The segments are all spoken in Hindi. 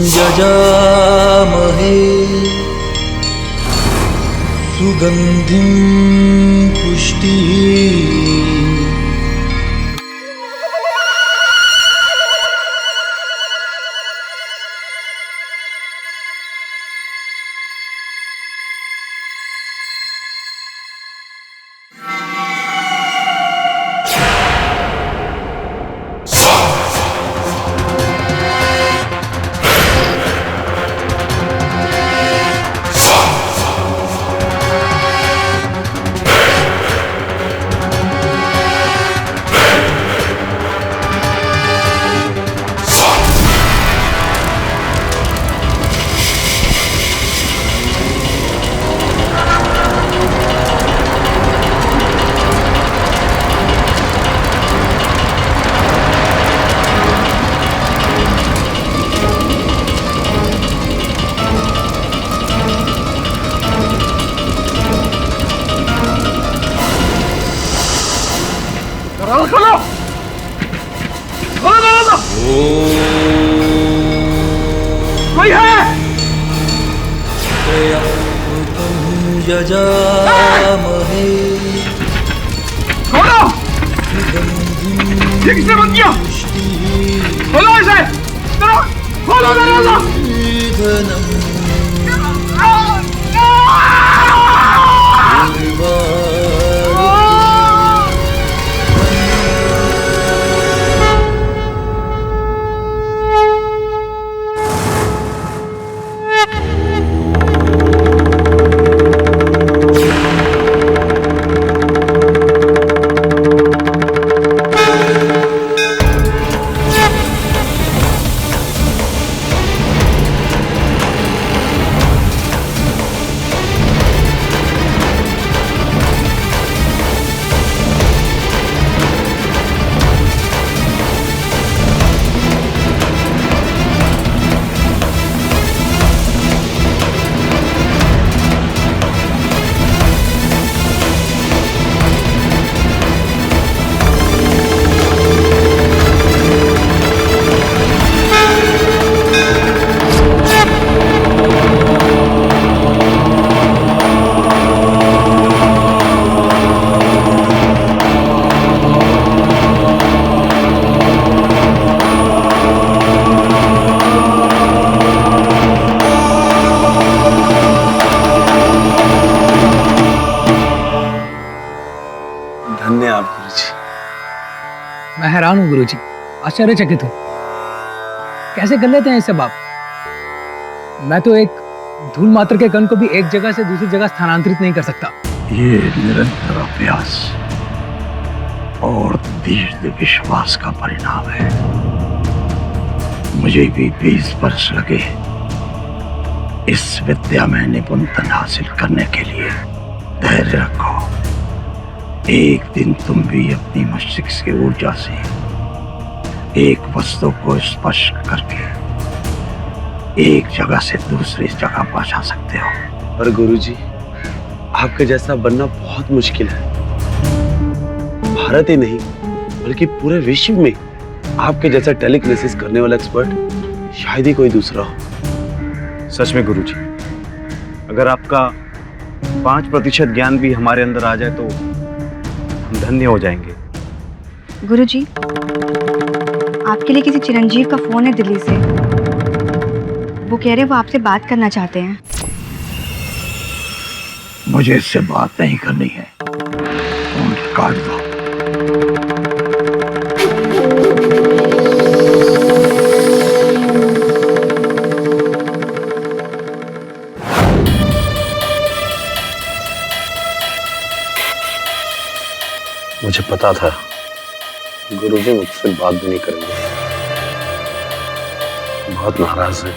यजामहे सुगन्धिं पुष्टिः। कोई है? यजामहे खोलो! ये किसने बंद किया? खोलो इसे! खोलो दरवाजा! धन्य आप गुरुजी। मैं हैरान हूँ गुरुजी, आश्चर्यचकित हूँ। कैसे कर लेते हैं ये सब आप? मैं तो एक धूल मात्र के कण को भी एक जगह से दूसरी जगह स्थानांतरित नहीं कर सकता। ये निरंतर अभ्यास और दृढ़ विश्वास का परिणाम है। मुझे भी 20 वर्ष लगे इस विद्या में निपुणता हासिल करने के लिए। धैर्य रखो, एक दिन तुम भी अपनी मस्तिष्क की ऊर्जा से एक वस्तु को स्पर्श करके एक जगह से दूसरी जगह पहुंचा सकते हो। पर गुरुजी, आपके जैसा बनना बहुत मुश्किल है। भारत ही नहीं बल्कि पूरे विश्व में आपके जैसा टेलीकिनेसिस करने वाला एक्सपर्ट शायद ही कोई दूसरा हो। सच में गुरुजी, अगर आपका 5% ज्ञान भी हमारे अंदर आ जाए तो हम धन्य हो जाएंगे। गुरुजी, आपके लिए किसी चिरंजीव का फोन है दिल्ली से। वो कह रहे वो आपसे बात करना चाहते हैं। मुझे इससे बात नहीं करनी है, फोन काट दो। मुझे पता था गुरुजी मुझसे बात भी नहीं करेंगे। बहुत नाराज है।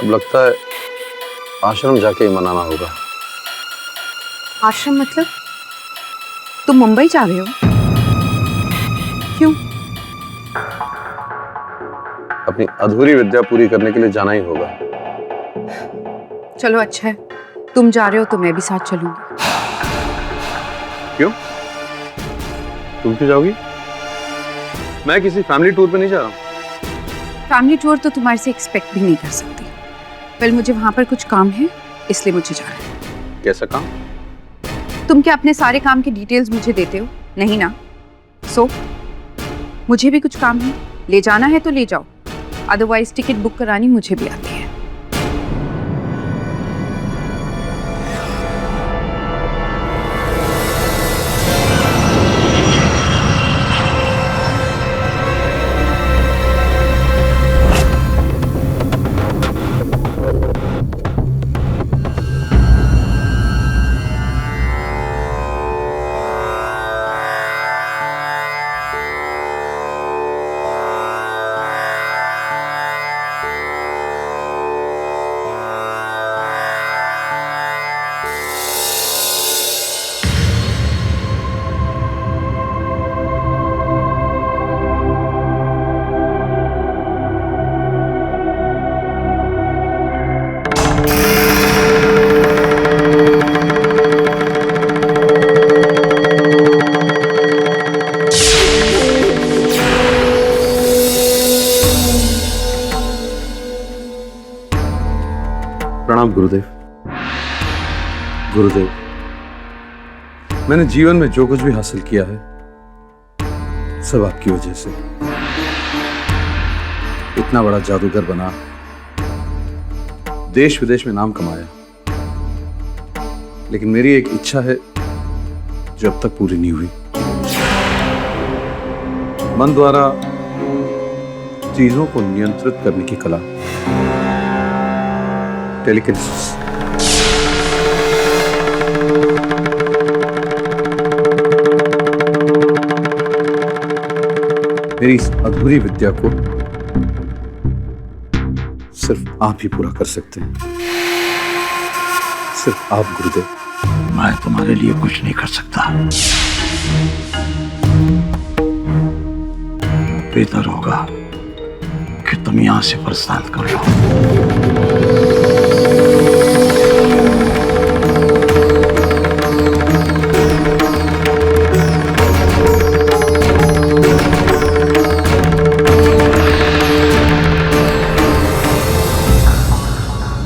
अब लगता है आश्रम जाके ही मनाना होगा। आश्रम मतलब? तुम मुंबई जा रहे हो? क्यों? अपनी अधूरी विद्या पूरी करने के लिए जाना ही होगा। चलो अच्छा है, तुम जा रहे हो तो मैं भी साथ चलूंगी। क्यों? तुम क्यों जाओगी? मैं किसी फैमिली टूर पे नहीं जा रहा हूँ। फैमिली टूर तो तुम्हारे से एक्सपेक्ट भी नहीं कर सकती। वेल, मुझे वहां पर कुछ काम है, इसलिए मुझे जाना है। कैसा काम? तुम क्या अपने सारे काम की डिटेल्स मुझे देते हो? नहीं ना? सो मुझे भी कुछ काम है, ले जाना है तो ले जाओ, अदरवाइज टिकट बुक करानी मुझे भी आती है। प्रणाम गुरुदेव। गुरुदेव, मैंने जीवन में जो कुछ भी हासिल किया है सब आपकी वजह से। इतना बड़ा जादूगर बना, देश विदेश में नाम कमाया, लेकिन मेरी एक इच्छा है जो अब तक पूरी नहीं हुई। मन द्वारा चीजों को नियंत्रित करने की कला, टेलीकिनेसिस। मेरी इस अधूरी विद्या को सिर्फ आप ही पूरा कर सकते हैं, सिर्फ आप गुरुदेव। मैं तुम्हारे लिए कुछ नहीं कर सकता। बेहतर होगा कि तुम यहां से प्रस्थान कर लो।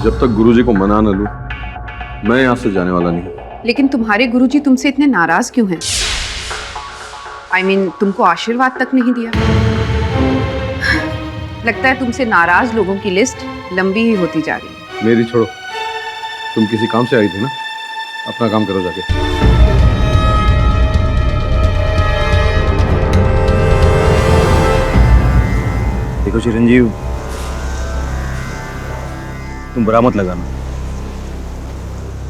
जब तक गुरुजी को मना न लूं, मैं यहां से जाने वाला नहीं। लेकिन तुम्हारे गुरुजी तुमसे इतने नाराज क्यों हैं? I mean, तुमको आशीर्वाद तक नहीं दिया। लगता है तुमसे नाराज लोगों की लिस्ट लंबी ही होती जा रही है। मेरी छोड़ो, तुम किसी काम से आई थी ना, अपना काम करो जाके। देखो चिरंजीव, तुम बुरा मत लगाना,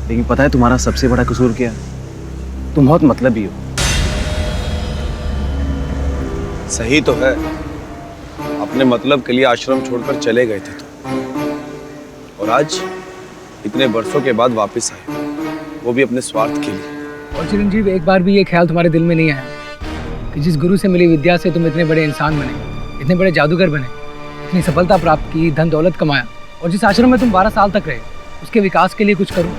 लेकिन पता है तुम्हारा सबसे बड़ा कसूर क्या है? तुम बहुत मतलबी हो। सही तो है, अपने मतलब के लिए आश्रम छोड़कर चले गए थे तुम, और आज इतने बरसों के बाद वापस आए, वो भी अपने स्वार्थ के लिए। और चिरंजीव, एक बार भी ये ख्याल तुम्हारे दिल में नहीं आया कि जिस गुरु से मिली विद्या से तुम इतने बड़े इंसान बने, इतने बड़े जादूगर बने, इतनी सफलता प्राप्त की, धन दौलत कमाया, और जिस आश्रम में तुम 12 साल तक रहे, उसके विकास के लिए कुछ करूं?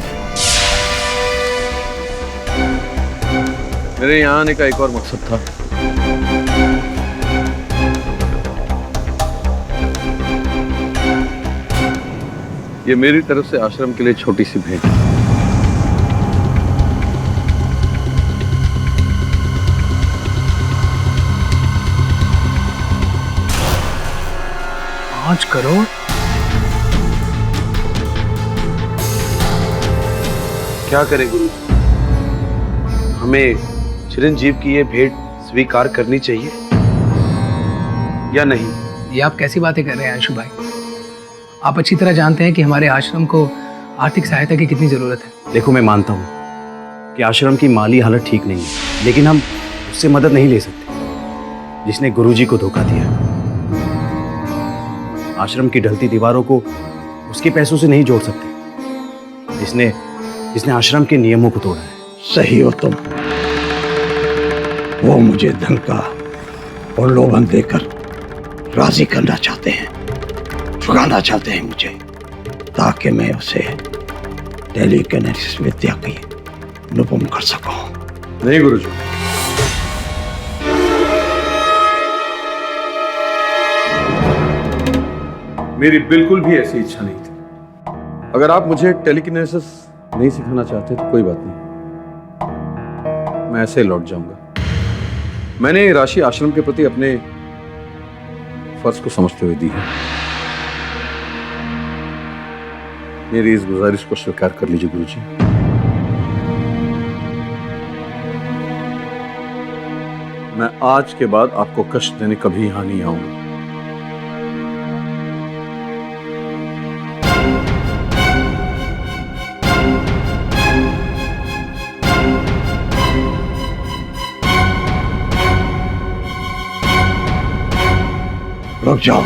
मेरे यहाँ आने का एक और मकसद था। ये मेरी तरफ से आश्रम के लिए छोटी सी भेंट है। पाँच करोड़? क्या करें गुरु, हमें चिरंजीव की ये भेंट स्वीकार करनी चाहिए या नहीं? ये आप कैसी बातें कर रहे हैं अंशु भाई? आप अच्छी तरह जानते हैं कि हमारे आश्रम को आर्थिक सहायता की कितनी जरूरत है। देखो, मैं मानता हूँ कि आश्रम की माली हालत ठीक नहीं है, लेकिन हम उससे मदद नहीं ले सकते जिसने गुरुजी को धोखा दिया। आश्रम की ढलती दीवारों को उसके पैसों से नहीं जोड़ सकते जिसने आश्रम के नियमों को तोड़ा है। सही हो तुम। वो मुझे धन का प्रलोभन देकर राजी करना चाहते हैं, ठुकाना चाहते हैं मुझे, ताकि मैं उसे टेलीकिनेसिस विद्या की निपुण कर सकूं। नहीं गुरुजी, मेरी बिल्कुल भी ऐसी इच्छा नहीं थी। अगर आप मुझे टेलीकिनेसिस नहीं सिखाना चाहते तो कोई बात नहीं, मैं ऐसे लौट जाऊंगा। मैंने ये राशि आश्रम के प्रति अपने फर्ज को समझते हुए दी है। मेरी इस गुजारिश को स्वीकार कर लीजिए गुरुजी। मैं आज के बाद आपको कष्ट देने कभी यहां नहीं आऊंगा। रुक जाओ।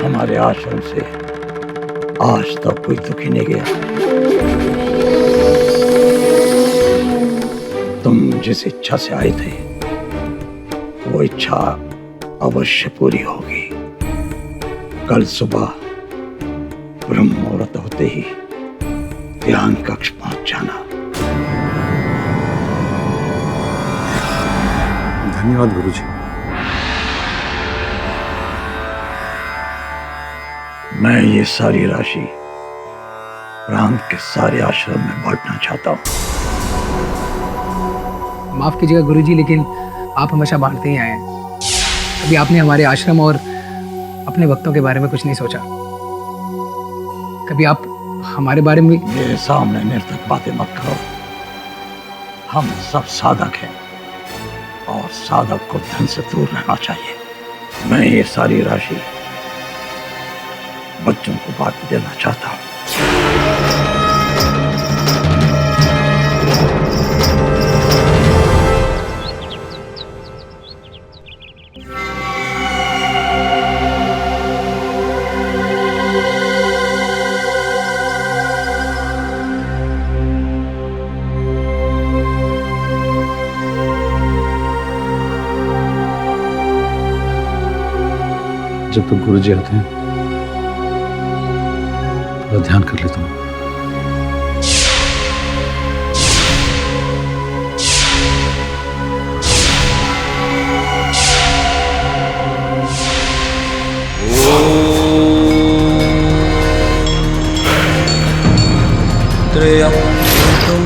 हमारे आश्रम से आज तक कोई दुखी नहीं गया। तुम जिस इच्छा से आए थे वो इच्छा अवश्य पूरी होगी। कल सुबह ब्रह्म मुहूर्त होते ही ध्यान कक्ष पहुंच जाना। धन्यवाद गुरुजी। मैं ये सारी राशि प्रांत के सारे आश्रम में बांटना चाहता हूँ। माफ कीजिएगा गुरुजी, लेकिन आप हमेशा बांटते ही आए हैं। कभी आपने हमारे आश्रम और अपने भक्तों के बारे में कुछ नहीं सोचा? कभी आप हमारे बारे में? मेरे सामने निर्थक बातें मत करो। हम सब साधक हैं और साधक को धन से दूर रहना चाहिए। मैं ये सारी राशि बच्चों को बांट देना चाहता हूँ। जब तक गुरुजी आते हैं थोड़ा ध्यान कर लेता हूँ। त्र्यंबकं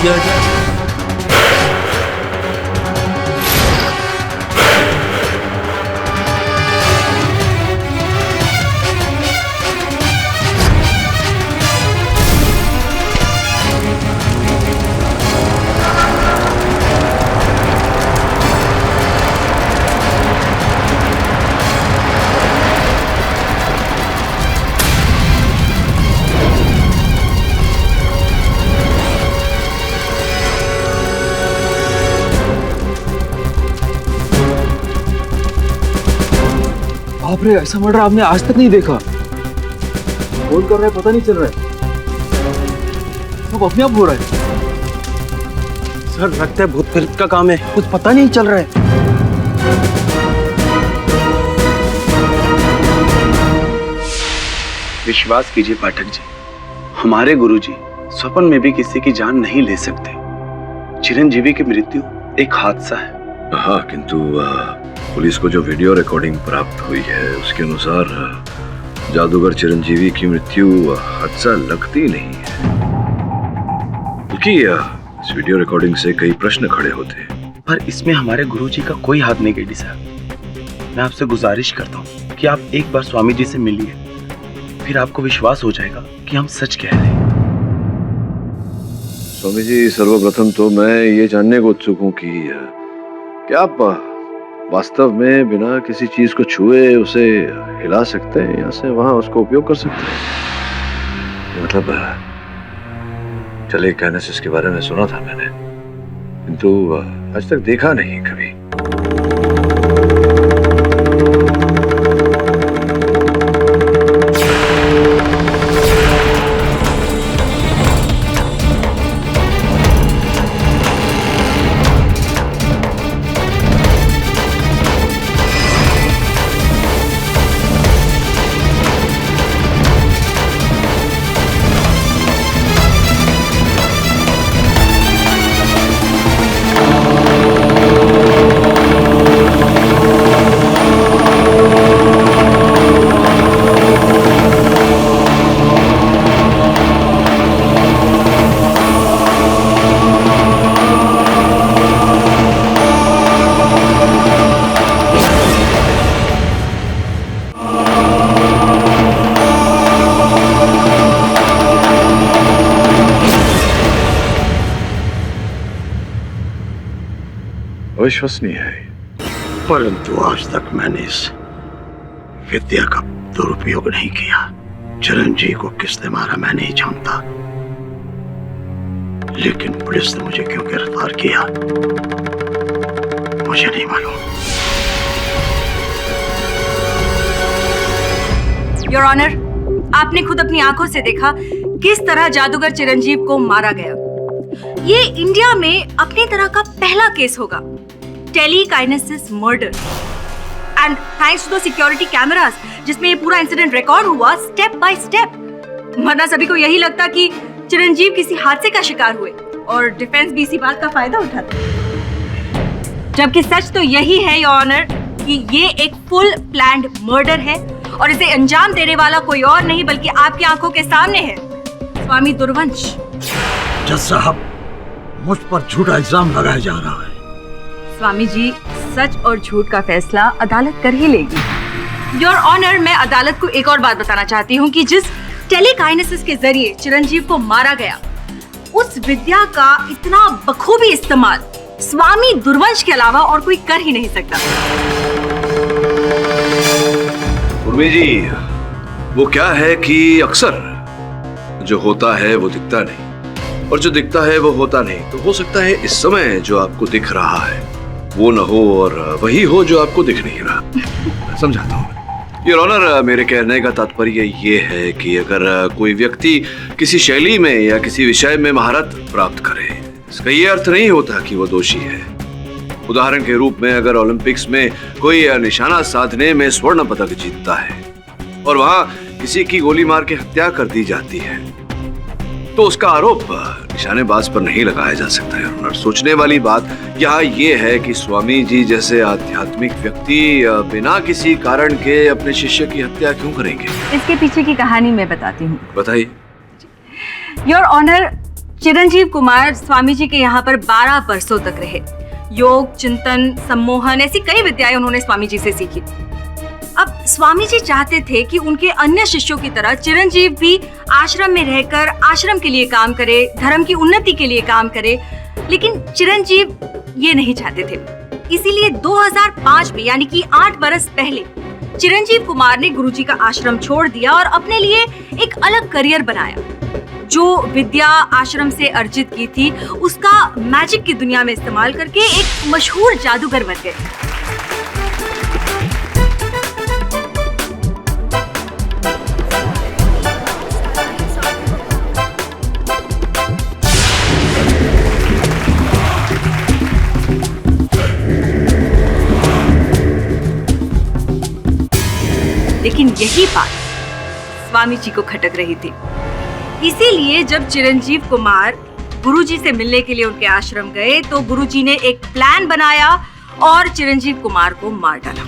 यजामहे बाप रे, ऐसा मर्डर आपने आज तक नहीं देखा। कौन कर रहा है पता नहीं चल रहा है, सब अपने आप हो रहा है। सर लगता है भूत प्रेत का काम है, कुछ पता नहीं चल रहा है। विश्वास कीजिए पाठक जी, हमारे गुरुजी स्वप्न में भी किसी की जान नहीं ले सकते। चिरंजीवी की मृत्यु एक हादसा है। हाँ, किंतु पुलिस को जो वीडियो रिकॉर्डिंग प्राप्त हुई है उसके अनुसार जादूगर चिरंजीवी की मृत्यु हादसा लगती नहीं है, क्योंकि इस वीडियो रिकॉर्डिंग से कई प्रश्न खड़े होते हैं। पर इसमें हमारे गुरुजी का कोई हाथ नहीं गेडी साहब। मैं आपसे गुजारिश करता हूँ कि आप एक बार स्वामी जी से मिलिए, फिर आपको विश्वास हो जाएगा कि हम सच कह रहे हैं। स्वामी जी, सर्वप्रथम तो मैं ये जानने को उत्सुक हूँ कि क्या आप वास्तव में बिना किसी चीज को छुए उसे हिला सकते हैं, यहाँ से वहां उसको उपयोग कर सकते हैं? मतलब टेलीकाइनेसिस के बारे में सुना था मैंने, किंतु आज तक देखा नहीं कभी। अविश्वसनीय है, परंतु आज तक मैंने इस विद्या का दुरुपयोग नहीं किया। चिरंजीव को किसने मारा मैं नहीं जानता, लेकिन पुलिस ने मुझे क्यों गिरफ्तार किया मुझे नहीं मालूम। योर ऑनर, आपने खुद अपनी आंखों से देखा किस तरह जादूगर चिरंजीव को मारा गया। ये इंडिया में अपनी तरह का पहला केस होगा, telekinesis murder, and thanks to the security cameras जिसमें ये पूरा इंसिडेंट रिकॉर्ड हुआ स्टेप बाय स्टेप। वरना सभी को यही लगता कि चिरंजीव किसी हादसे का शिकार हुए और डिफेंस भी इसी बात का फायदा उठाता, जबकि सच तो यही है योर ऑनर कि ये एक फुल प्लान्ड मर्डर है और इसे अंजाम देने वाला कोई और नहीं बल्कि आपकी आंखों के सामने है, स्वामी दुर्वंश। जज साहब, मुझ पर झूठा इल्जाम लगाया जा रहा है। स्वामी जी, सच और झूठ का फैसला अदालत कर ही लेगी। योर ऑनर, मैं अदालत को एक और बात बताना चाहती हूँ कि जिस टेलीकाइनेसिस के जरिए चिरंजीव को मारा गया, उस विद्या का इतना बखूबी इस्तेमाल स्वामी दुर्वंश के अलावा और कोई कर ही नहीं सकता। उर्मी जी, वो क्या है कि अक्सर जो होता है वो दिखता नहीं और जो दिखता है वो होता नहीं। तो हो सकता है इस समय जो आपको दिख रहा है वो न हो और वही हो जो आपको दिख नहीं रहा। समझाता हूँ योर ऑनर, मेरे कहने का तात्पर्य ये है कि अगर कोई व्यक्ति किसी शैली में या किसी विषय में महारत प्राप्त करे, इसका ये अर्थ नहीं होता कि वो दोषी है। उदाहरण के रूप में अगर ओलंपिक्स में कोई निशाना साधने में स्वर्ण पदक जीतता है और वहां किसी की गोली मार के हत्या कर दी जाती है, तो उसका आरोप निशानेबाज पर नहीं लगाया जा सकता है। सोचने वाली बात यहाँ ये है कि स्वामी जी जैसे आध्यात्मिक व्यक्ति बिना किसी कारण के अपने शिष्य की हत्या क्यों करेंगे? इसके पीछे की कहानी मैं बताती हूँ। बताइए। योर ऑनर, चिरंजीव कुमार स्वामी जी के यहाँ पर 12 वर्षों तक रहे। योग, चिंतन, सम्मोहन, ऐसी कई विद्याएं उन्होंने स्वामी जी से सीखी। अब स्वामी जी चाहते थे कि उनके अन्य शिष्यों की तरह चिरंजीव भी आश्रम में रहकर आश्रम के लिए काम करे, धर्म की उन्नति के लिए काम करे, लेकिन चिरंजीव ये नहीं चाहते थे। इसीलिए 2005 में, यानी कि 8 बरस पहले, चिरंजीव कुमार ने गुरुजी का आश्रम छोड़ दिया और अपने लिए एक अलग करियर बनाया। जो विद्या आश्रम से अर्जित की थी उसका मैजिक की दुनिया में इस्तेमाल करके एक मशहूर जादूगर बन गए। लेकिन यही बात स्वामी जी को खटक रही थी। इसीलिए जब चिरंजीव कुमार गुरुजी से मिलने के लिए उनके आश्रम गए तो गुरुजी ने एक प्लान बनाया और चिरंजीव कुमार को मार डाला।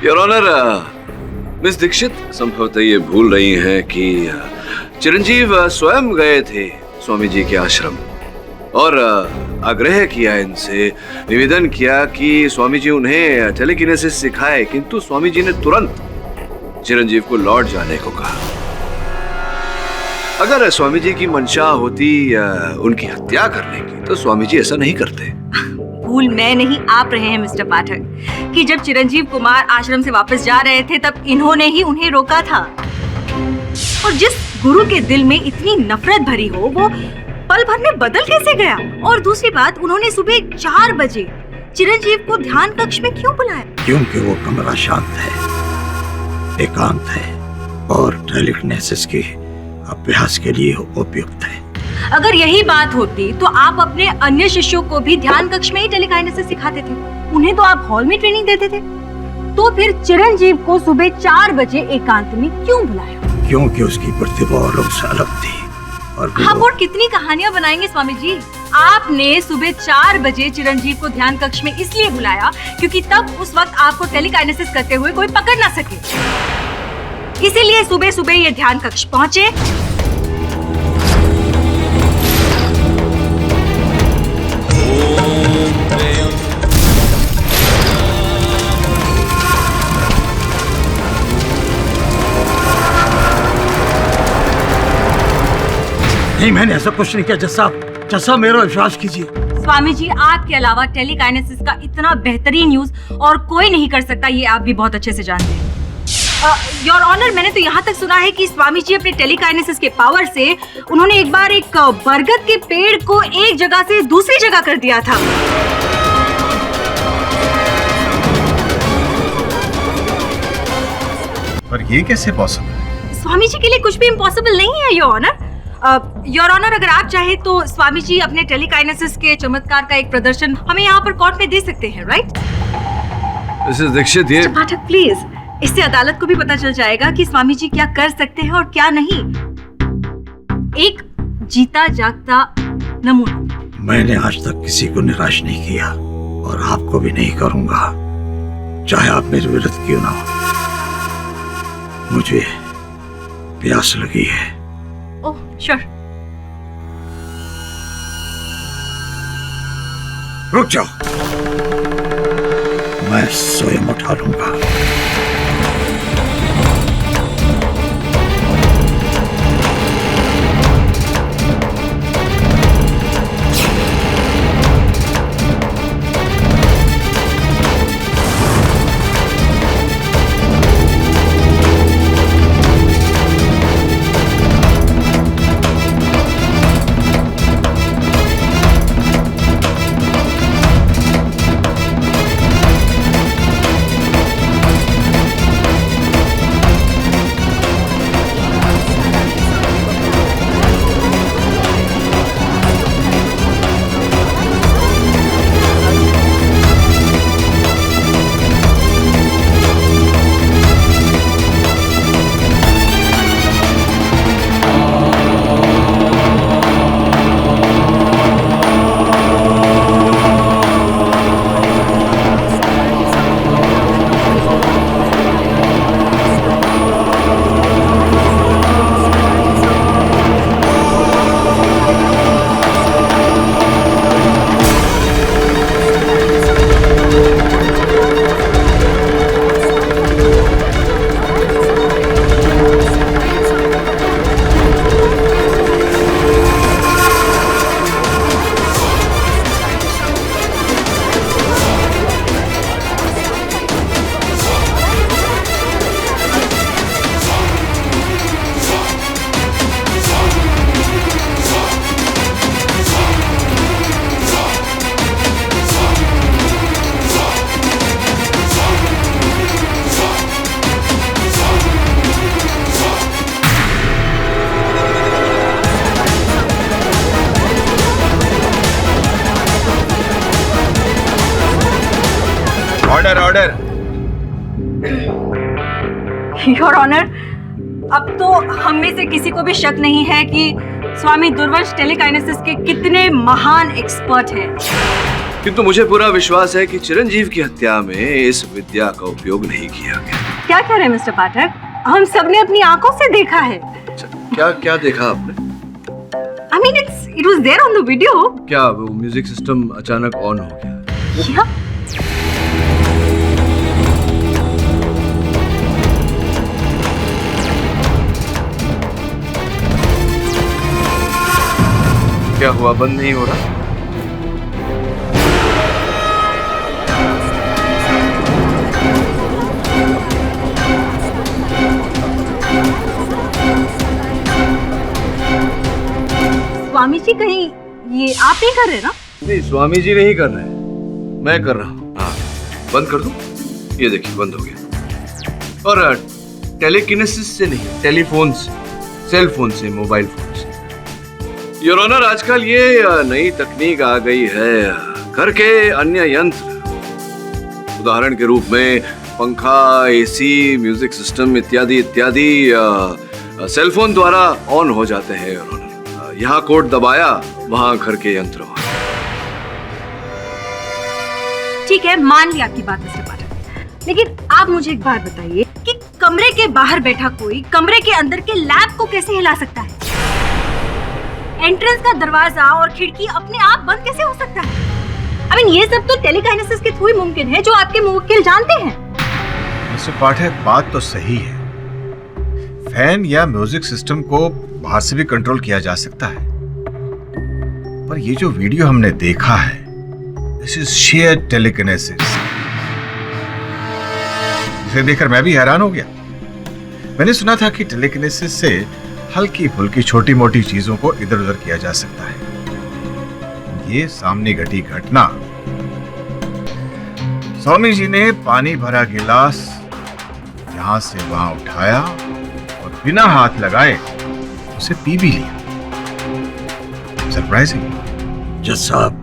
योर ऑनर, मिस दीक्षित संभवतः ये भूल रही हैं कि चिरंजीव स्वयं गए थे स्वामी जी के आश्रम और आग्रह किया, इनसे निवेदन किया कि स्वामी जी उन्हें टेलीकिनेसिस सिखाए, किंतु स्वामी जी ने तुरंत चिरंजीव को लौट जाने को कहा। अगर स्वामी जी की मंशा होती उनकी हत्या करने की तो स्वामी जी ऐसा नहीं करते। भूल मैं नहीं, आप रहे हैं मिस्टर पाठक, कि जब चिरंजीव कुमार आश्रम से वापस जा रहे थे तब इन्होंने ही उन्हें रोका था। और जिस गुरु के दिल में इतनी नफरत भरी हो वो पल भर में बदल कैसे गया? और दूसरी बात, उन्होंने सुबह 4 बजे चिरंजीव को ध्यान कक्ष में क्यों बुलाया? क्योंकि वो कमरा शांत है, एकांत है और टेलीकिनेसिस के अभ्यास के लिए उपयुक्त है। अगर यही बात होती तो आप अपने अन्य शिष्यों को भी ध्यान कक्ष में ही टेलीकाइनेसिस सिखाते थे, उन्हें तो आप हॉल में ट्रेनिंग देते थे। तो फिर चिरंजीव को सुबह 4 बजे एकांत में क्यों बुलाया? क्योंकि उसकी प्रतिभा औरों से अलग थी। और हम और कितनी कहानियां बनाएंगे स्वामी जी। आपने सुबह 4 बजे चिरंजीव को ध्यान कक्ष में इसलिए बुलाया क्योंकि तब उस वक्त आपको टेलीकाइनेसिस करते हुए कोई पकड़ ना सके, इसीलिए सुबह सुबह ये ध्यान कक्ष पहुंचे। नहीं, मैंने ऐसा कुछ नहीं किया। जज साहब, मेरा विश्वास कीजिए। स्वामी जी, आपके अलावा टेलीकाइनेसिस का इतना बेहतरीन यूज और कोई नहीं कर सकता, ये आप भी बहुत अच्छे से जानते हैं। योर ऑनर, मैंने तो यहाँ तक सुना है कि स्वामी जी अपने टेलीकाइनेसिस के पावर से उन्होंने एक बार एक बरगद के पेड़ को एक जगह से दूसरी जगह कर दिया था। पर ये कैसे पॉसिबल है? स्वामी जी के लिए कुछ भी इम्पॉसिबल नहीं है योर ऑनर। योर ऑनर, अगर आप चाहे तो स्वामी जी अपने टेलीकाइनेसिस के चमत्कार का एक प्रदर्शन हमें यहाँ पर कोर्ट में दे सकते हैं, राइट? मिसेस दीक्षित, ये पाठक प्लीज, इससे अदालत को भी पता चल जाएगा कि स्वामी जी क्या कर सकते हैं और क्या नहीं। एक जीता जागता नमूना। मैंने आज तक किसी को निराश नहीं किया और आपको भी नहीं करूंगा, चाहे आप मेरे विरुद्ध क्यों ना हो। मुझे प्यास लगी है। Oh sure. रुक जाओ, मैं स्वयं उठा लूंगा। Order order. योर ऑनर, अब तो हम में से किसी को भी शक नहीं है कि स्वामी दुर्वंश टेलीकाइनेसिस के कितने महान एक्सपर्ट हैं। किंतु मुझे पूरा विश्वास है कि चिरंजीव की हत्या में इस विद्या का उपयोग नहीं किया गया। क्या कह रहे हैं मिस्टर पाठक? हम सबने अपनी आंखों से देखा है। क्या क्या देखा आपने? I mean, it was there on the video. क्या वो म्यूजिक सिस्टम अचानक ऑन हो गया? Yeah. क्या हुआ, बंद नहीं हो रहा? स्वामी जी, कहीं ये आप नहीं कर रहे ना? नहीं, स्वामी जी नहीं कर रहे हैं, मैं कर रहा हूँ। हाँ, बंद कर दूं? ये देखिए, बंद हो गया। और टेलीकिनेसिस से नहीं, टेलीफोन से, सेल फोन से, मोबाइल फोन से। योर ऑनर, आजकल ये नई तकनीक आ गई है, घर के अन्य यंत्र, उदाहरण के रूप में पंखा, एसी, म्यूजिक सिस्टम इत्यादि इत्यादि सेलफोन द्वारा ऑन हो जाते हैं। योर ऑनर, यहाँ कोड दबाया, वहां घर के यंत्र। ठीक है, मान लिया आपकी बात मिस्टर पाठक, लेकिन आप मुझे एक बात बताइए कि कमरे के बाहर बैठा कोई कमरे के अंदर के लैब को कैसे हिला सकता है? एंट्रेंस का दरवाजा और खिड़की अपने आप बंद कैसे हो सकता है? I mean, ये सब तो टेलीकाइनेसिस के थ्रू ही मुमकिन है, जो आपके मुवक्किल जानते हैं। मिस्टर पाठक, बात तो सही है। फैन या म्यूजिक सिस्टम को बाहर से भी कंट्रोल किया जा सकता है, पर ये जो वीडियो हमने देखा है दिस इज शेयर टेलीकिनेसिस। इसे देखकर मैं भी हैरान हो गया। मैंने सुना था कि टेलीकिनेसिस से हल्की फुल्की छोटी मोटी चीजों को इधर उधर किया जा सकता है। ये सामने घटी घटना, स्वामी जी ने पानी भरा गिलास यहां से वहां उठाया और बिना हाथ लगाए उसे पी भी लिया। सरप्राइजिंग। जज साहब,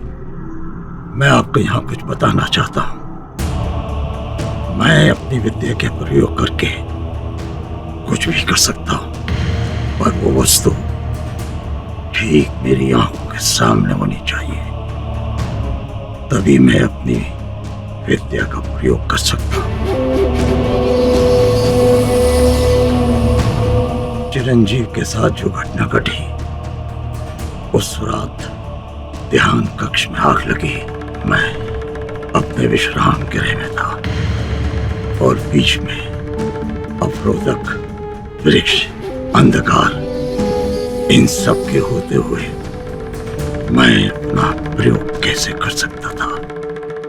मैं आपको यहाँ कुछ बताना चाहता हूँ। मैं अपनी विद्या के प्रयोग करके कुछ भी कर सकता हूँ, पर वो वस्तु ठीक मेरी आंखों के सामने होनी चाहिए, तभी मैं अपनी विद्या का प्रयोग कर सकता हूँ। चिरंजीव के साथ जो घटना घटी, उस रात ध्यान कक्ष में आग लगी। मैं अपने विश्राम गृह में था और बीच में अवरोधक, वृक्ष, अंधकार, इन सब के होते हुए मैं अपना प्रयोग कैसे कर सकता था?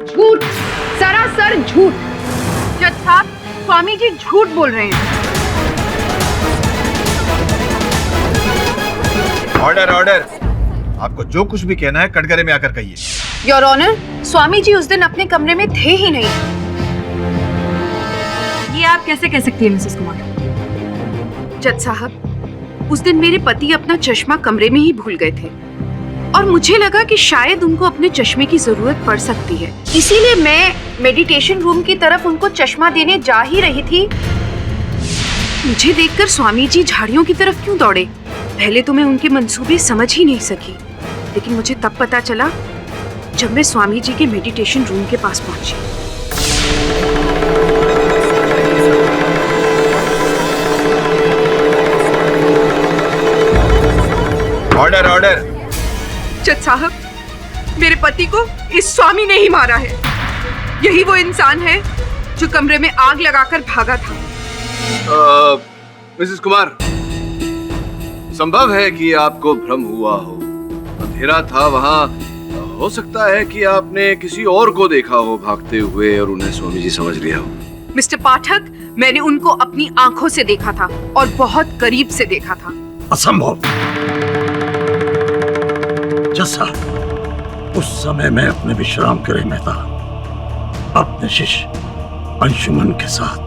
झूठ, सरासर झूठ। जज साहब, स्वामी जी झूठ बोल रहे हैं। Order, order. आपको जो कुछ भी कहना है कटघरे में आकर कहिए। योर ऑनर, स्वामी जी उस दिन अपने कमरे में थे ही नहीं। ये आप कैसे कह सकती है मिसेस कुमार? जज साहब, उस दिन मेरे पति अपना चश्मा कमरे में ही भूल गए थे और मुझे लगा कि शायद उनको अपने चश्मे की जरूरत पड़ सकती है, इसीलिए मैं मेडिटेशन रूम की तरफ उनको चश्मा देने जा ही रही थी। मुझे देखकर स्वामी जी झाड़ियों की तरफ क्यों दौड़े? पहले तो मैं उनके मंसूबे समझ ही नहीं सकी, लेकिन मुझे तब पता चला जब मैं स्वामी जी के मेडिटेशन रूम के पास पहुंची। Order, order. जज साहब, मेरे पति को इस स्वामी ने ही मारा है। यही वो इंसान है जो कमरे में आग लगाकर भागा था। मिसेस कुमार, संभव है कि आपको भ्रम हुआ हो। अंधेरा था वहां, हो सकता है कि आपने किसी और को देखा हो भागते हुए और उन्हें स्वामी जी समझ लिया हो। मिस्टर पाठक, मैंने उनको अपनी आंखों से देखा था और बहुत करीब से देखा था। असंभव। जैसा उस समय मैं अपने विश्राम गृह में था, अपने शिष्य अंशुमन के साथ।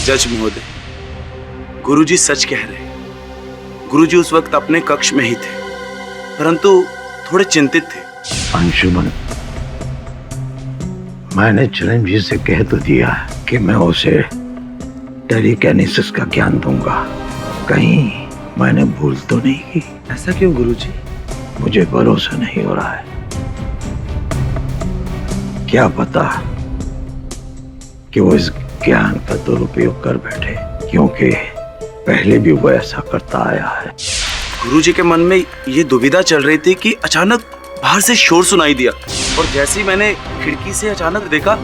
जज महोदय, गुरुजी सच कह रहे हैं। गुरुजी उस वक्त अपने कक्ष में ही थे, परंतु थोड़े चिंतित थे। अंशुमन, मैंने चिरंजीव से कह तो दिया कि मैं उसे टेलीकिनेसिस का ज्ञान दूंगा। कहीं मैंने भूल तो नहीं की? ऐसा क्यों गुरुजी? मुझे भरोसा नहीं हो रहा है। क्या पता कि वो इस ज्ञान का दुरुपयोग कर बैठे, क्योंकि पहले भी वो ऐसा करता आया है। गुरुजी के मन में ये दुविधा चल रही थी कि अचानक बाहर से शोर सुनाई दिया और जैसे ही मैंने खिड़की से अचानक देखा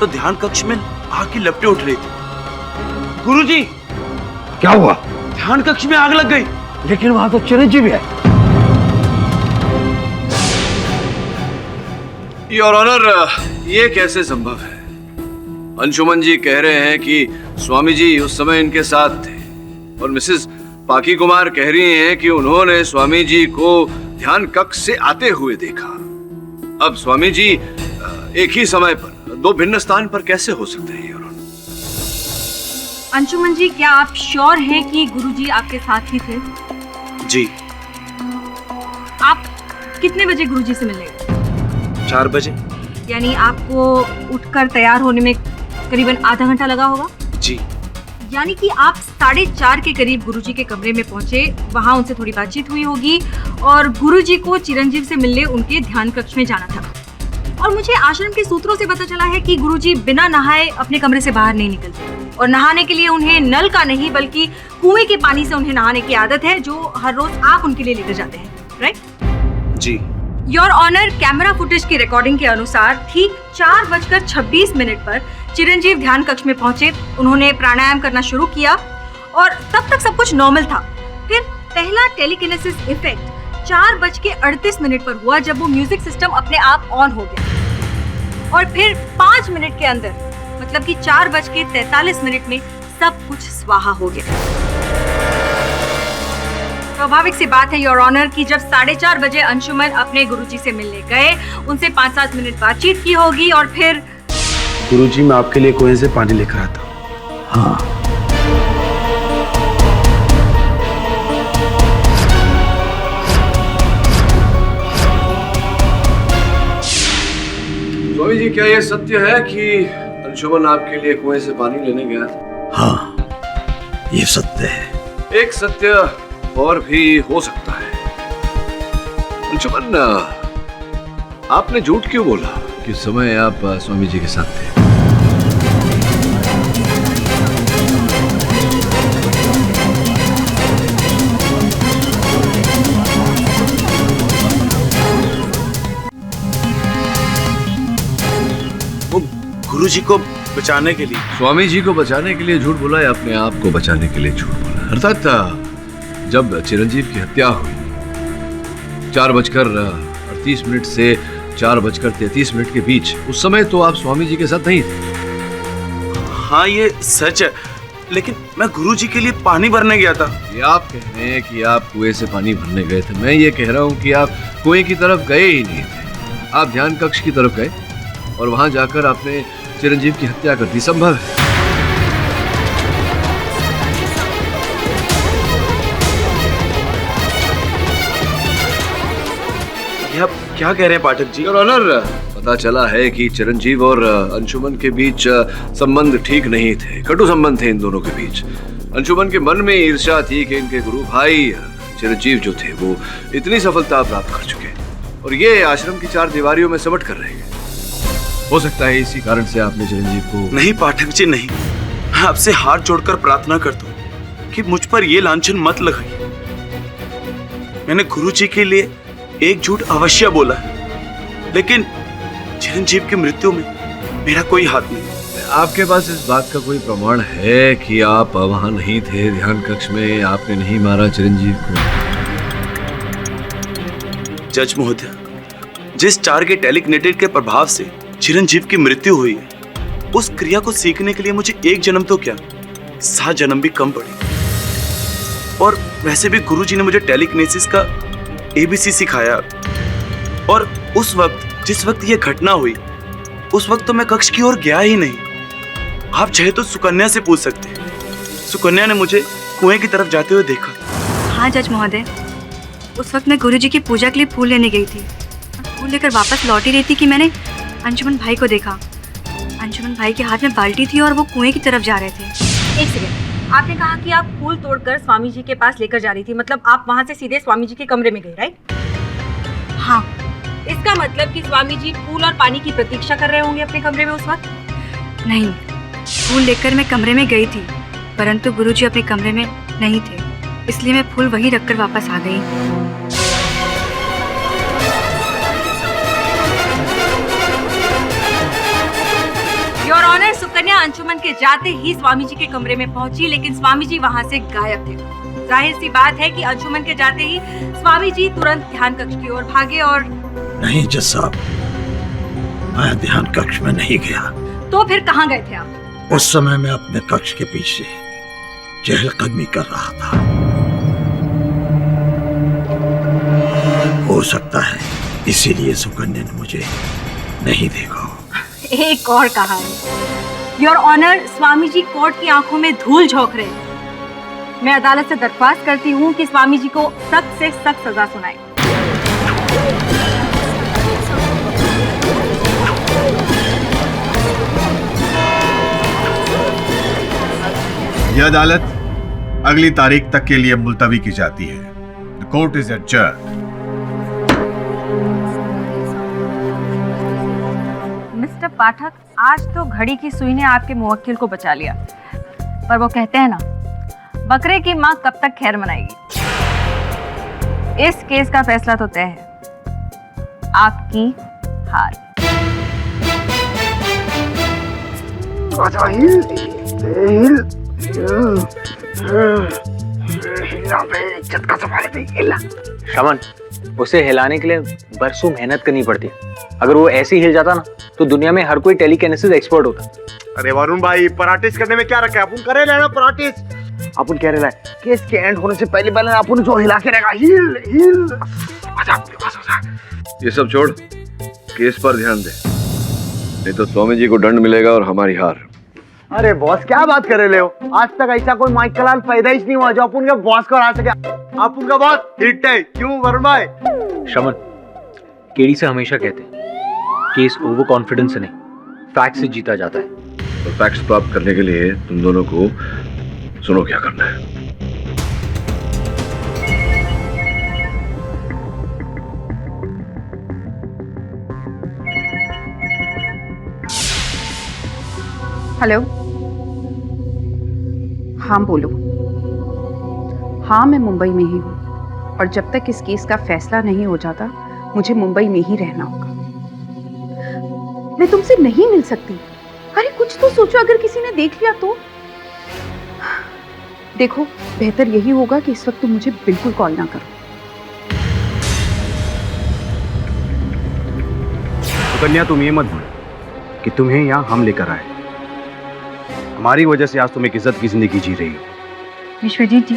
तो ध्यान कक्ष में आग की लपटें उठ रही थी। गुरुजी, क्या हुआ? ध्यान कक्ष में आग लग गई। लेकिन वहां तो चिरंजीव है। योर ऑनर, ये कैसे संभव है? अंशुमन जी कह रहे हैं कि स्वामी जी उस समय इनके साथ थे और मिसेस पाकी कुमार कह रही हैं कि उन्होंने स्वामी जी को ध्यान कक्ष से आते हुए देखा। अब स्वामी जी एक ही समय पर दो भिन्न स्थान पर कैसे हो सकते हैं? योर ऑनर, अंशुमन जी, क्या आप श्योर हैं कि गुरुजी आपके साथ ही थे? जी। आप कितने बजे गुरुजी से मिलने गए? 4 बजे। यानी आपको उठकर तैयार होने में करीबन आधा घंटा लगा होगा? जी। यानी कि आप 4:30 के करीब गुरुजी के कमरे में पहुंचे, वहां उनसे थोड़ी बातचीत हुई होगी और गुरुजी को चिरंजीव से मिलने उनके ध्यान कक्ष में जाना था। और मुझे आश्रम के सूत्रों से पता चला है कि गुरुजी बिना नहाए अपने कमरे से बाहर नहीं निकलते और नहाने के लिए उन्हें नल का नहीं बल्कि कुएं के पानी से उन्हें नहाने की आदत है, जो हर रोज आप उनके लिए लेकर जाते हैं, राइट? जी। योर ऑनर, कैमरा फुटेज की रिकॉर्डिंग के अनुसार ठीक 4:26 पर चिरंजीव ध्यान कक्ष में पहुंचे। उन्होंने प्राणायाम करना शुरू किया और तब तक सब कुछ नॉर्मल था। फिर पहला टेलीकिनेसिस इफेक्ट 4:38 पर हुआ, जब वो म्यूजिक सिस्टम अपने आप ऑन हो गया। और फिर 5 मिनट के अंदर, मतलब कि 4:43 में सब कुछ स्वाहा हो गया। स्वाभाविक सी बात है योर ऑनर कि जब 4:30 बजे अंशुमन अपने गुरुजी से मिलने गए, उनसे 5-7 मिनट बातचीत की होगी और फिर गुरुजी, मैं आपके लिए कुएं से पानी लेकर आता हूँ। हाँ, स्वामी जी, क्या यह सत्य है कि अंशुमन आपके लिए कुएं से पानी लेने गया था? हाँ, ये सत्य है। एक सत्य और भी हो सकता है। अंशुमन, आपने झूठ क्यों बोला कि उस समय आप स्वामी जी के साथ थे? वो गुरुजी को बचाने के लिए। स्वामी जी को बचाने के लिए झूठ बोला या अपने आप को बचाने के लिए झूठ बोला? अर्थात जब चिरंजीव की हत्या हुई 4:38 से 4:33 के बीच, उस समय तो आप स्वामी जी के साथ नहीं थे। हाँ, ये सच है, लेकिन मैं गुरुजी के लिए पानी भरने गया था। ये आप कह रहे हैं कि आप कुएं से पानी भरने गए थे, मैं ये कह रहा हूँ कि आप कुएं की तरफ गए ही नहीं थे। आप ध्यान कक्ष की तरफ गए और वहां जाकर आपने चिरंजीव की हत्या कर दी। संभव है? आप क्या कह रहे हैं पाठक जी? योर ऑनर, पता चला है कि चिरंजीव और अंशुमन के बीच संबंध ठीक नहीं थे, कटु संबंध थे इन दोनों के बीच। अंशुमन के मन में ईर्ष्या थी कि इनके गुरु भाई चिरंजीव जो थे वो इतनी सफलता प्राप्त कर चुके और ये आश्रम की 4 दीवारियों में सिमट कर रह गए। हो सकता है इसी कारण से आपने चिरंजीव को। नहीं पाठक जी, नहीं। मैं आपसे हाथ जोड़कर प्रार्थना करता हूँ कि मुझ पर ये लांछन मत लगाइए। मैंने गुरुजी के लिए एक झूठ अवश्य बोला है, लेकिन चिरंजीव की मृत्यु में मेरा कोई हाथ नहीं। आपके पास इस बात का कोई प्रमाण है कि आप वहां नहीं थे, ध्यान कक्ष में आपने नहीं मारा चिरंजीव को? जज महोदय, जिस 4 के टेलीकिनेटिक के प्रभाव से चिरंजीव की मृत्यु हुई है, उस क्रिया को सीखने के लिए मुझे 1 जन्म तो क्या 7 जन्म भी कम पड़े। और वैसे भी गुरुजी ने मुझे टेलीकिनेसिस का ABC सिखाया, और उस वक्त जिस वक्त यह घटना हुई उस वक्त तो मैं कक्ष की ओर गया ही नहीं। आप चाहे तो सुकन्या से पूछ सकते हैं। सुकन्या ने मुझे कुएं की तरफ जाते हुए देखा। हाँ जज महोदय, उस वक्त मैं गुरुजी की पूजा के लिए फूल लेने गई थी। फूल लेकर वापस लौट ही रही थी कि मैंने अंशुमन भाई को देखा। अंशुमन भाई के हाथ में बाल्टी थी और वो कुएं की तरफ जा रहे थे। एक सेकंड, आपने कहा कि आप फूल तोड़कर स्वामी जी के पास लेकर जा रही थी, मतलब आप वहां से सीधे स्वामी जी के कमरे में गई, राइट? हाँ, इसका मतलब कि स्वामी जी फूल और पानी की प्रतीक्षा कर रहे होंगे अपने कमरे में उस वक्त? नहीं, फूल लेकर मैं कमरे में गई थी, परंतु गुरुजी अपने कमरे में नहीं थे, इसलिए मैं फूल वहीं रखकर वापस आ गई। योर ऑनर, सुकन्या अंशुमन के जाते ही स्वामी जी के कमरे में पहुंची, लेकिन स्वामी जी वहां से गायब थे। जाहिर सी बात है कि अंशुमन के जाते ही स्वामी जी तुरंत ध्यान कक्ष की ओर भागे। और नहीं जज साहब, मैं ध्यान कक्ष में नहीं गया। तो फिर कहाँ गए थे आप? उस समय मैं अपने कक्ष के पीछे चहलकदमी कर रहा था। हो सकता है इसीलिए सुकन्या ने मुझे नहीं देखा। एक और कहानी। Your honour, Swami ji court की आंखों में धूल झोंक रहे हैं। मैं अदालत से दरख्वास्त करती हूँ कि स्वामी जी को सख्त से सख्त सजा सुनाए। यह अदालत अगली तारीख तक के लिए मुलतवी की जाती है। The court is adjourned. Mister Pathak, आज तो घड़ी की सुई ने आपके मुवक्किल को बचा लिया, पर वो कहते हैं ना, बकरे की मां कब तक खैर मनाएगी। इस केस का फैसला तो तय है, आपकी हार। श्रवण, उसे हिलाने के लिए बरसों मेहनत करनी पड़ती है। अगर वो ऐसे ही हिल जाता ना तो दुनिया में हर कोई टेलीकिनेसिस एक्सपर्ट होता। अरे वरुण भाई, प्रैक्टिस करने में क्या रखा है? अपन करे लेना प्रैक्टिस। अपन कह रहे हैं केस के एंड होने से पहले पहले अपन जो हिला के रहेगा, हिल हिल। आजा। ये सब छोड़, केस पर ध्यान दे, नहीं तो स्वामी जी को दंड मिलेगा और हमारी हार। अरे बॉस, क्या बात कर रहे हो? आज तक ऐसा कोई माइकल पैदा ही नहीं हुआ जो अपन के बॉस को हरा सके। अपन का बॉस हिट है, क्यों वरुण भाई? श्रवण, केडी से हमेशा कहते हैं केस ओवर कॉन्फिडेंस से नहीं, फैक्ट से जीता जाता है। और फैक्ट्स प्राप्त करने के लिए तुम दोनों को सुनो क्या करना है। हेलो, हाँ बोलो। हाँ, मैं मुंबई में ही हूँ और जब तक इस केस का फैसला नहीं हो जाता मुझे मुंबई में ही रहना होगा। मैं तुमसे नहीं मिल सकती। अरे कुछ तो सोचो, अगर किसी ने देख लिया तो। देखो, बेहतर यही होगा कि इस वक्त तुम मुझे बिल्कुल कॉल ना करो। कन्या, तुम ये मत भूलो कि तुम्हें यहाँ हम लेकर आए। हमारी वजह से आज तुम एक इज्जत की जिंदगी जी रही हो। विश्वजीत जी,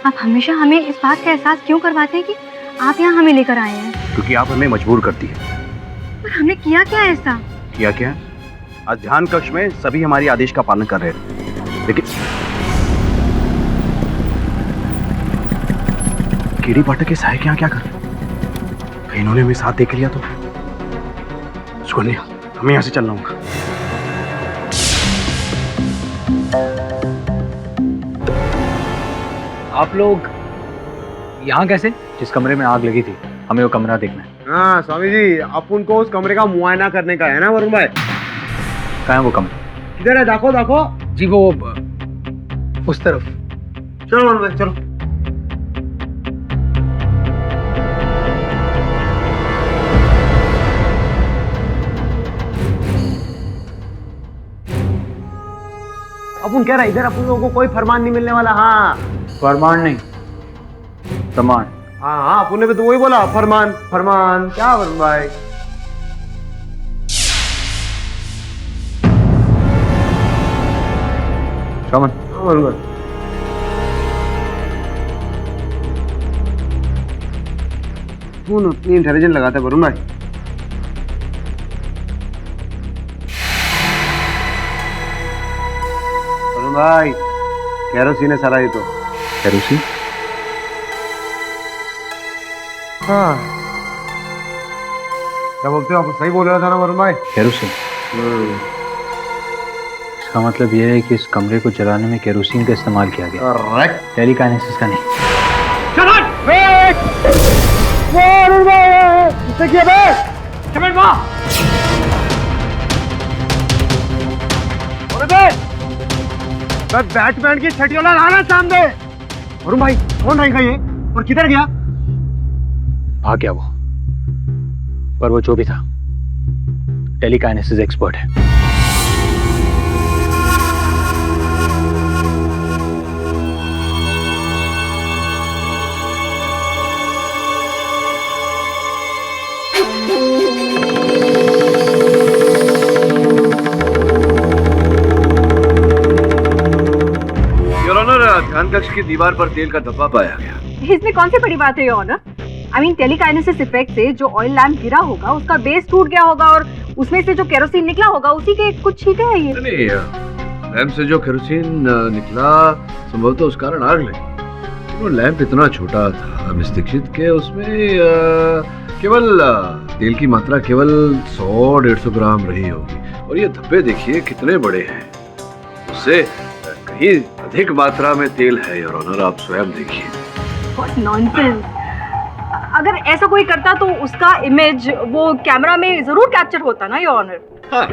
आप हमेशा हमें इस बात का एहसास क्यों करवाते हैं कि आप यहाँ हमें लेकर आए हैं? क्योंकि आप हमें मजबूर करती है। पर हमने किया क्या ऐसा? किया क्या? आज ध्यान कक्ष में सभी हमारी आदेश का पालन कर रहे थे, लेकिन केडी पाठक के सहायक यहाँ क्या कर रहे? कहीं इन्होंने हमें साथ देख लिया तो? सुकन्या, हमें यहाँ से चलना होगा। आप लोग यहाँ कैसे? जिस कमरे में आग लगी थी हमें वो कमरा देखना है। हाँ स्वामी जी, अपन को उस कमरे का मुआयना करने का है ना वरुण भाई? कहाँ है वो कमरा? किधर है? देखो देखो जी, वो उस तरफ। चलो वरुण भाई, चलो। अपन कह रहे इधर अपन लोगों को कोई फरमान नहीं मिलने वाला। हाँ, फरमान नहीं, प्रमाण। हाँ, अपन ने भी तो वही बोला, फरमान फरमान। क्या वरुण भाई? श्रवण, वरुण भाई, तू अपनी इंटेलिजेंस लगाता है वरुण भाई। वरुण भाई, केरोसिन है सारा ये तो। केरोसिन? हाँ, क्या बोलते हो आप? सही बोल रहा था ना वरुण भाई? केरोसिन। इसका मतलब यह है कि इस कमरे को जलाने में केरोसिन का इस्तेमाल किया गया। करेक्ट। टेलीकाइनेसिस का नहीं। वरुण भाई, देखिए बे, कमेंट मार। वरुण भाई, मैं बैटमैन की छठी वाला लाना सामने। वरुण भाई, कौन रहेगा ये और किधर गया? भाग गया वो, पर वो जो भी था टेलीकाइनेसिस एक्सपर्ट है। योर ऑनर, ध्यान कक्ष की दीवार पर तेल का धब्बा पाया गया। इसमें कौन सी बड़ी बात है your honour? I mean telekinesis effect से जो ऑयल लैंप गिरा होगा उसका बेस टूट गया होगा और उसमें से जो केरोसिन निकला होगा उसी के कुछ छींटे हैं ये। नहीं, लैंप से जो केरोसिन निकला संभवतः उस कारण आग लगी। वो लैंप इतना छोटा था मिस दीक्षित के उसमें केवल तेल की मात्रा केवल 100-150 ग्राम रही होगी। और ये धब्बे देखिए कितने बड़े हैं, उससे कहीं अधिक मात्रा में तेल है योर ऑनर, आप स्वयं देखिए। What nonsense! अगर ऐसा कोई करता तो उसका इमेज वो कैमरा में जरूर कैप्चर होता ना योर ऑनर। हाँ,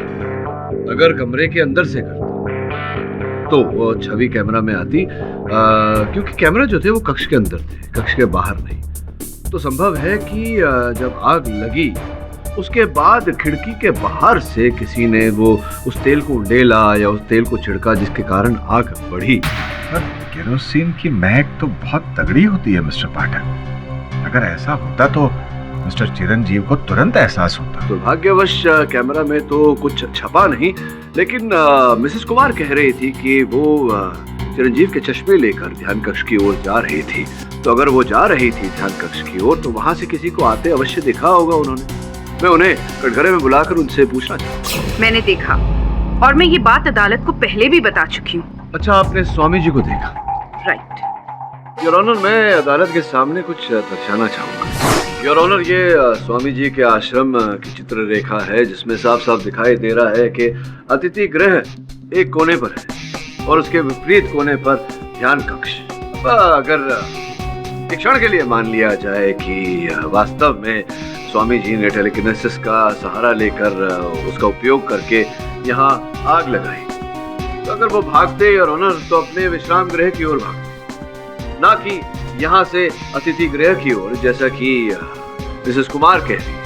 अगर कमरे के अंदर से करता तो वो छवि कैमरा में आती, क्योंकि कैमरा जो थे वो कक्ष के अंदर थे, कक्ष के बाहर नहीं। तो संभव है कि जब आग लगी उसके बाद खिड़की के बाहर से किसी ने वो उस तेल को उंडेला या उस तेल को छिड़का जिसके कारण आग बढ़ी। केरोसिन की महक तो बहुत तगड़ी होती है मिस्टर पाठक। अगर ऐसा होता तो मिस्टर चिरंजीव को तुरंत एहसास होता। दुर्भाग्यवश कैमरा में तो कुछ छपा नहीं, लेकिन मिसेस कुमार कह रही थी कि वो चिरंजीव के चश्मे लेकर ध्यान कक्ष की ओर जा रही थी। तो अगर वो जा रही थी ध्यान कक्ष की ओर तो वहां से किसी को आते अवश्य देखा होगा उन्होंने। मैं उन्हें कटघरे में बुलाकर उनसे पूछना चाहूँगा। मैंने देखा और मैं ये बात अदालत को पहले भी बता चुकी हूँ। अच्छा, आपने स्वामी जी को देखा? राइट। योर ऑनर, मैं अदालत के सामने कुछ दर्शाना चाहूँगा। योर ऑनर, ये स्वामी जी के आश्रम की चित्र रेखा है जिसमें साफ साफ दिखाई दे रहा है कि अतिथि गृह एक कोने पर है और उसके विपरीत कोने पर ध्यान कक्ष। अगर एक क्षण के लिए मान लिया जाए कि वास्तव में स्वामी जी ने टेलीकिनेसिस का सहारा लेकर उसका उपयोग करके यहाँ आग लगाई, तो अगर वो भागते और ऑनर तो अपने विश्राम गृह की ओर भागते, ना कि यहाँ से अतिथि गृह की ओर, जैसा कि मिसेस कुमार कह रही।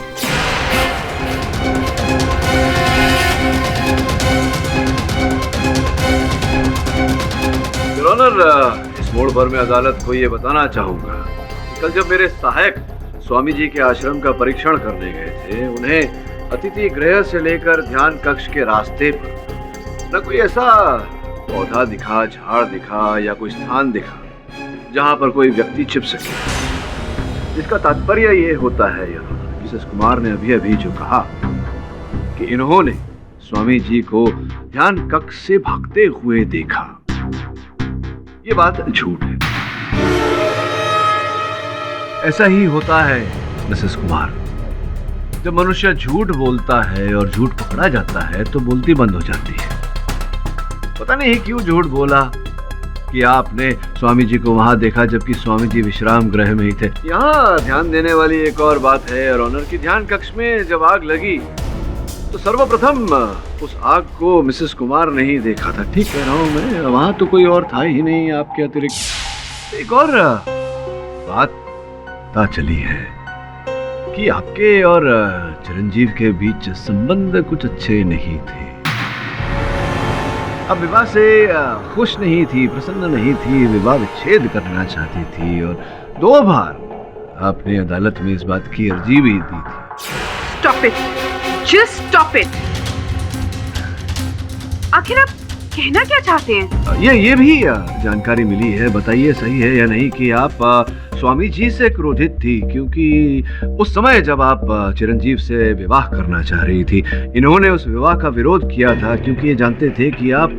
ऑनर, इस मोड़ पर मैं अदालत को ये बताना चाहूंगा, कल जब मेरे सहायक स्वामी जी के आश्रम का परीक्षण करने गए थे, उन्हें अतिथि गृह से लेकर ध्यान कक्ष के रास्ते पर न कोई ऐसा पौधा दिखा, झाड़ दिखा या कोई स्थान दिखा जहां पर कोई व्यक्ति छिप सके। इसका तात्पर्य ये होता है, मिसेस कुमार ने अभी अभी जो कहा कि इन्होंने स्वामी जी को ध्यान कक्ष से भागते हुए देखा, ये बात झूठ है। ऐसा ही होता है मिसेस कुमार, जब मनुष्य झूठ बोलता है और झूठ पकड़ा जाता है तो बोलती बंद हो जाती है। पता नहीं क्यों झूठ बोला कि आपने स्वामी जी को वहां देखा जबकि स्वामी जी विश्राम गृह में ही थे। यहाँ ध्यान देने वाली एक और बात है और ऑनर की ध्यान कक्ष में जब आग लगी तो सर्वप्रथम उस आग को मिसेस कुमार ने ही देखा था। ठीक कह रहा हूँ मैं, वहां तो कोई और था ही नहीं आपके अतिरिक्त। एक और बात पता चली है कि आपके और चिरंजीव के बीच संबंध कुछ अच्छे नहीं थे। अब विवाह से खुश नहीं थी, प्रसन्न नहीं थी, विवाह विच्छेद करना चाहती थी और 2 बार आपने अदालत में इस बात की अर्जी भी दी थी। Stop it! Just stop it! आखिर आप कहना क्या चाहते हैं? ये भी जानकारी मिली है, बताइए सही है या नहीं, कि आप स्वामी जी से क्रोधित थी क्योंकि उस समय जब आप चिरंजीव से विवाह करना चाह रही थी, इन्होंने उस विवाह का विरोध किया था क्योंकि ये जानते थे कि आप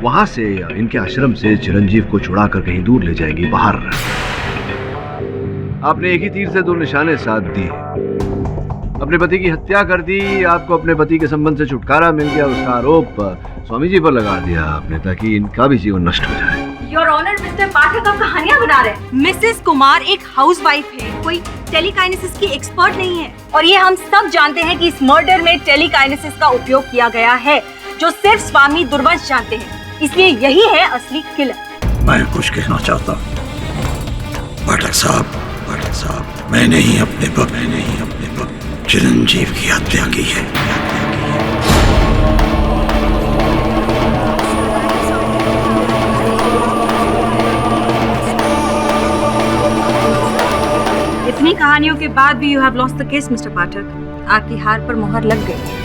वहां से, इनके आश्रम से चिरंजीव को छुड़ाकर कहीं दूर ले जाएंगी, बाहर। आपने एक ही तीर से 2 निशाने साध दिए, अपने पति की हत्या कर दी, आपको अपने पति के संबंध से छुटकारा मिल गया, उसका आरोप स्वामी जी पर लगा दिया आपने ताकि इनका भी जीवन नष्ट हो जाए। योर ऑनर, मिस्टर पाठक अब कहानियां बना रहे हैं। मिसेस कुमार एक हाउसवाइफ है, कोई टेलीकाइनेसिस की एक्सपर्ट नहीं है और ये हम सब जानते हैं कि इस मर्डर में टेलीकाइनेसिस का उपयोग किया गया है, जो सिर्फ स्वामी दुर्वंश जानते हैं। इसलिए यही है असली किलर। मैं कुछ कहना चाहता हूँ पाठक साहब, मैंने ही अपने वक्त चिरंजीव की हत्या की है। इतनी कहानियों के बाद भी you have lost the case mister Pathak. आपकी हार पर मुहर लग गई।